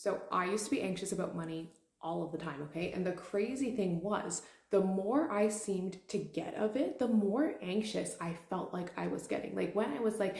So I used to be anxious about money all of the time, okay? And the crazy thing was, the more I seemed to get of it, the more anxious I felt like I was getting. Like when I was like,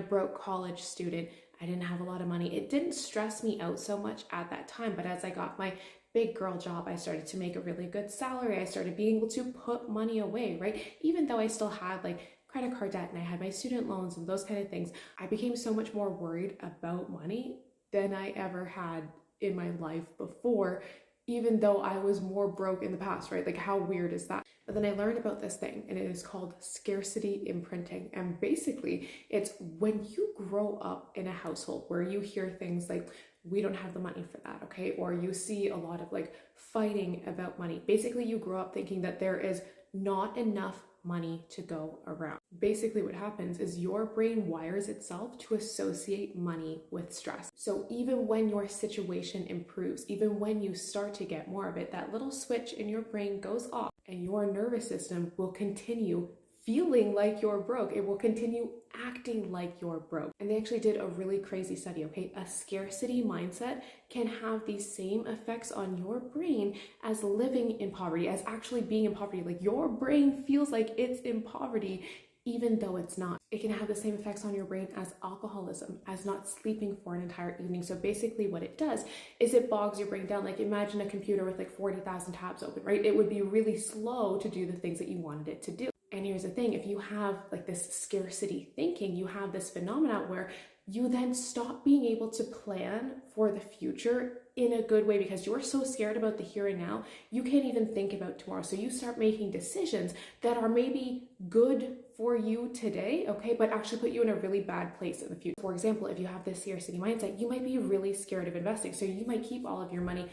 broke college student, I didn't have a lot of money. It didn't stress me out so much at that time. But as I got my big girl job, I started to make a really good salary. I started being able to put money away, right? Even though I still had like credit card debt and I had my student loans and those kind of things, I became so much more worried about money than I ever had in my life before, even though I was more broke in the past, right? Like, how weird is that? But then I learned about this thing, and it is called scarcity imprinting. And basically, it's when you grow up in a household where you hear things like, we don't have the money for that, okay? Or you see a lot of like fighting about money. Basically, you grow up thinking that there is not enough money to go around. Basically what happens is your brain wires itself to associate money with stress. So even when your situation improves, even when you start to get more of it, that little switch in your brain goes off and your nervous system will continue feeling like you're broke. It will continue acting like you're broke. And they actually did a really crazy study, okay? A scarcity mindset can have these same effects on your brain as living in poverty, as actually being in poverty. Like your brain feels like it's in poverty, even though it's not. It can have the same effects on your brain as alcoholism, as not sleeping for an entire evening. So basically what it does is it bogs your brain down. Like imagine a computer with like 40,000 tabs open, right? It would be really slow to do the things that you wanted it to do. And here's the thing, if you have like this scarcity thinking, you have this phenomenon where you then stop being able to plan for the future in a good way because you're so scared about the here and now, you can't even think about tomorrow. So you start making decisions that are maybe good for you today, okay, but actually put you in a really bad place in the future. For example, if you have this scarcity mindset, you might be really scared of investing. So you might keep all of your money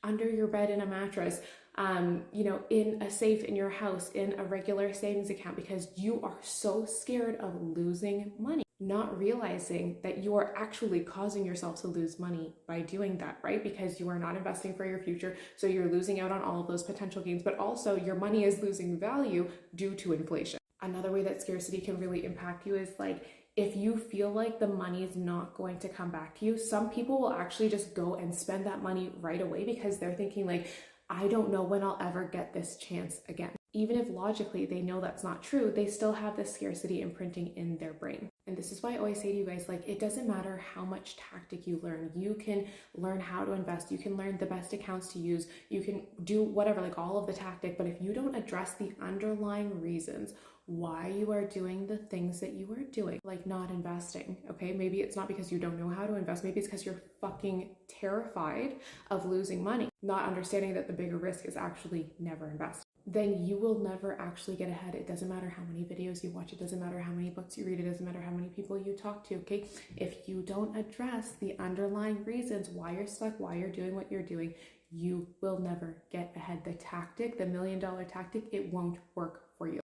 under your bed in a mattress, in a safe in your house, in a regular savings account, because you are so scared of losing money, not realizing that you are actually causing yourself to lose money by doing that, right? Because you are not investing for your future. So you're losing out on all of those potential gains, but also your money is losing value due to inflation. Another way that scarcity can really impact you is like, if you feel like the money is not going to come back to you, some people will actually just go and spend that money right away because they're thinking like, I don't know when I'll ever get this chance again. Even if logically they know that's not true, they still have this scarcity imprinting in their brain. And this is why I always say to you guys, like, it doesn't matter how much tactic you learn. You can learn how to invest. You can learn the best accounts to use. You can do whatever, like all of the tactic. But if you don't address the underlying reasons why you are doing the things that you are doing, like not investing, okay? Maybe it's not because you don't know how to invest. Maybe it's because you're fucking terrified of losing money, not understanding that the bigger risk is actually never invest. Then you will never actually get ahead. It doesn't matter how many videos you watch. It doesn't matter how many books you read. It doesn't matter how many people you talk to, okay? If you don't address the underlying reasons why you're stuck, why you're doing what you're doing, you will never get ahead. The tactic, the $1 million tactic, it won't work for you.